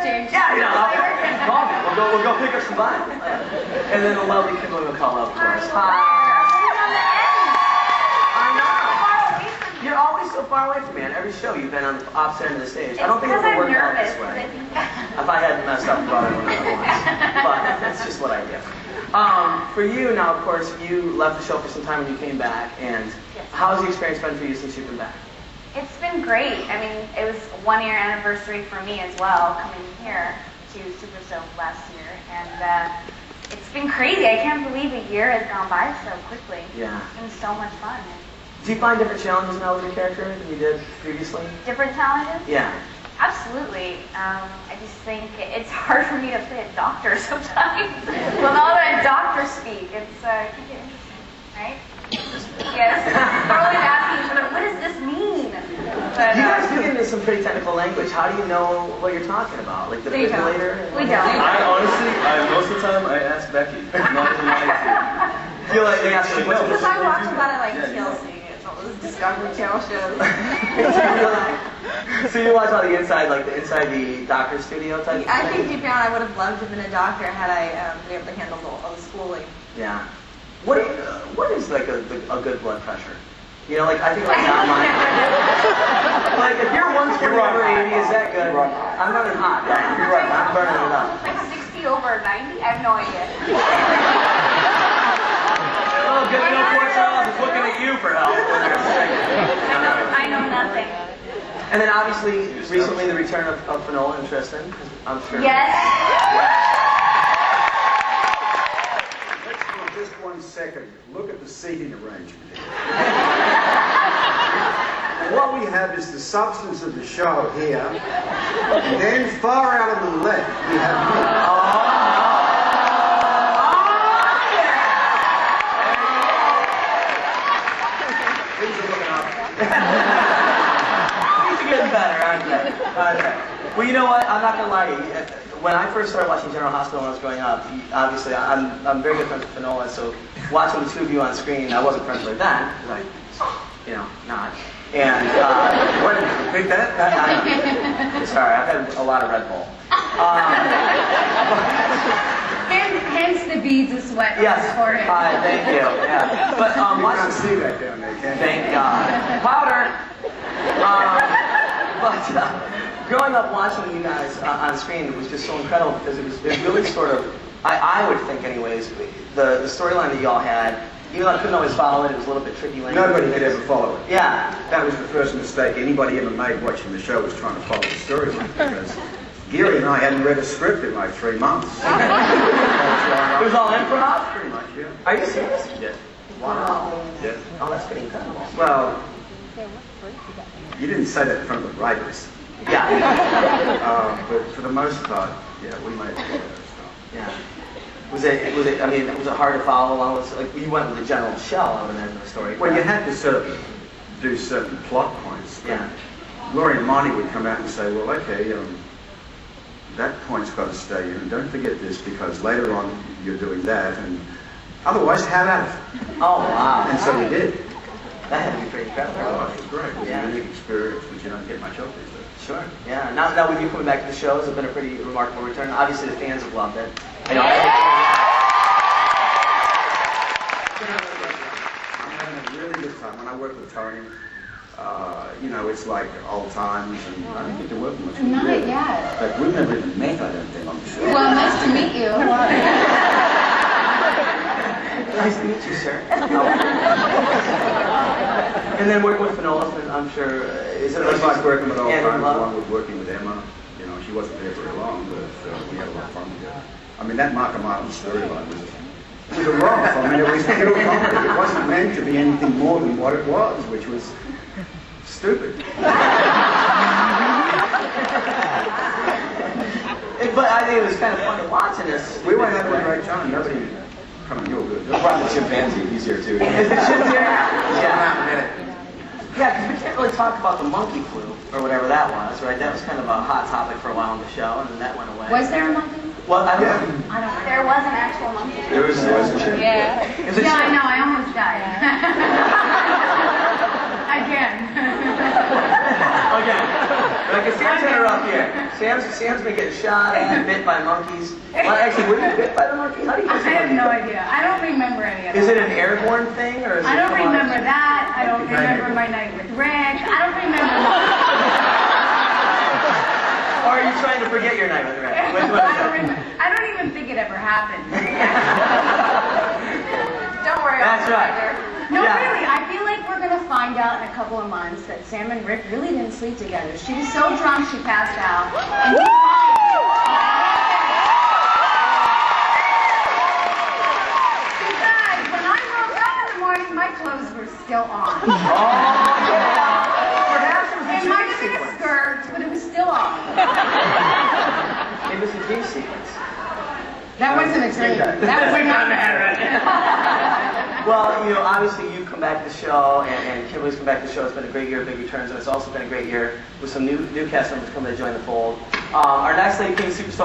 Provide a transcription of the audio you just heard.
backstage. Yeah, call me. We'll go pick up some vine. And then the lovely Kimberly will call up, of course. You're always so far away from me. On every show, you've been on the opposite end of the stage. I don't think it would work out this way. If I hadn't messed up, I brought everyone at once. But that's just what I do. For you now, of course, you left the show for some time and you came back. And how has the experience been for you since you've been back? It's been great. I mean, it was 1 year anniversary for me as well, coming here to Superstone last year. And it's been crazy. I can't believe a year has gone by so quickly. Yeah. It's been so much fun. Do you find different challenges now with your character than you did previously? Different challenges? Yeah. Absolutely. I just think it's hard for me to play a doctor sometimes. Well, now that I doctor speak, it can get interesting, right? Yes. They're always asking each other, what does this mean? But, you guys do get into some pretty technical language. How do you know what you're talking about? Like the defibrillator? We don't. I honestly, most of the time, I ask Becky. Not even I feel like they ask you what's because I watch a lot of like TLC. Discovery Channel shows. So you watch all the inside, like the inside the doctor studio type? I think deep down I would have loved to have been a doctor had I been able to handle all the schooling. Yeah. What is like a good blood pressure? You know, like I think like not mine. Like if you're 120 over 80, is that good? I'm running hot. Yeah, you're right. I'm burning it up. Like 60 over 90? I have no idea. Oh, good to know Porcello is looking at you for help. I know nothing. And then obviously, recently the return of Finola and Tristan, I'm sure. Yes. Let's for just 1 second look at the seating arrangement here. What we have is the substance of the show here, and then far out on the left we have... Well, you know what? I'm not gonna lie to you. When I first started watching General Hospital when I was growing up, obviously I'm very good friends with Finola, so watching the two of you on screen, I wasn't friends with then, because not. And what did you think that? Sorry, I've had a lot of Red Bull. Hence the beads of sweat Yes. on his forehead. Thank you. Yeah. But You watching. can't see that down there, can you? Thank God. Powder. But growing up watching you guys on screen, it was just so incredible because it was really sort of, I would think anyways, the storyline that y'all had, even though I couldn't always follow it, it was a little bit tricky language. Nobody could ever follow it. Yeah. That was the first mistake anybody ever made watching the show, was trying to follow the storyline, because Geary and I hadn't read a script in like 3 months. It was all improv? Pretty much, yeah. Are you serious? Yeah. Wow. Yeah. Oh, that's pretty incredible. Well, you didn't say that in front of the writers. Yeah. But for the most part, yeah, we made a lot of stuff. Yeah. Was it, I mean, was it hard to follow along with, like, you went with a general shell over there in the story? Well, you had to sort of do certain plot points. Yeah. Laurie and Monty would come out and say, well, okay, that point's got to stay in, and don't forget this, because later on you're doing that, and otherwise have at it. Oh, wow. And so we did. That had to be pretty incredible. Oh, it was great. It was Yeah. a unique experience which you don't get much of these days. Sure. Yeah. Now with you coming back to the shows, it's been a pretty remarkable return. Obviously, the fans have loved it. I know. I'm having a really good time. When I work with Tony, it's like old times, and I don't get to work much. Not yet. But we've never even met, I don't think, on the show. Well, nice to meet you. Nice to meet you, sir. And then working with Finola, I'm sure, is it It was like working with old Andy times, Love? along with working with Emma. She wasn't there very long, but we had a lot of fun together. I mean, that Mark and Martin storyline was a romp. I mean, it was pure comedy. It wasn't meant to be anything more than what it was, which was stupid. But I think it was kind of fun to watching this. We were having a great time. Nobody, come on, you were good. I brought the chimpanzee. He's here too. Is the chimpanzee? Yeah. Yeah, because we can't really talk about the monkey flu, or whatever that was, right? That was kind of a hot topic for a while on the show, and then that went away. Was there a monkey? Well, I don't know. I don't know. There was an actual monkey. There was a chimp. Yeah. Is it Yeah, I true? know. I almost died. Again. Again. Because Sam's had a rough year. Sam's been getting shot at, bit by monkeys. Well, actually, were you bit by the monkey? How do you I get the have monkey no bit? idea. I don't remember any of Is that. it an airborne thing, or is I it don't come on? remember that. I don't remember my night with Rick. I don't remember that. Or are you trying to forget your night with Rick? Which one is I don't it? remember. I don't even think it ever happened. Don't worry. That's I'll right. later. No, Yeah. really, I feel like we're going to find out in a couple of months that Sam and Rick really didn't sleep together. She was so drunk she passed out. And he Besides, when I woke up in the morning, my clothes were still on. Oh, yeah. Perhaps it was a It dream might have been a sequence. skirt, but it was still on. It was a dream sequence. That wasn't a dream. That was a nightmare. Well, you know, obviously you've come back to the show, and Kimberly's come back to the show. It's been a great year of big returns, and it's also been a great year with some new cast members coming to join the fold. Our next Lady King Superstar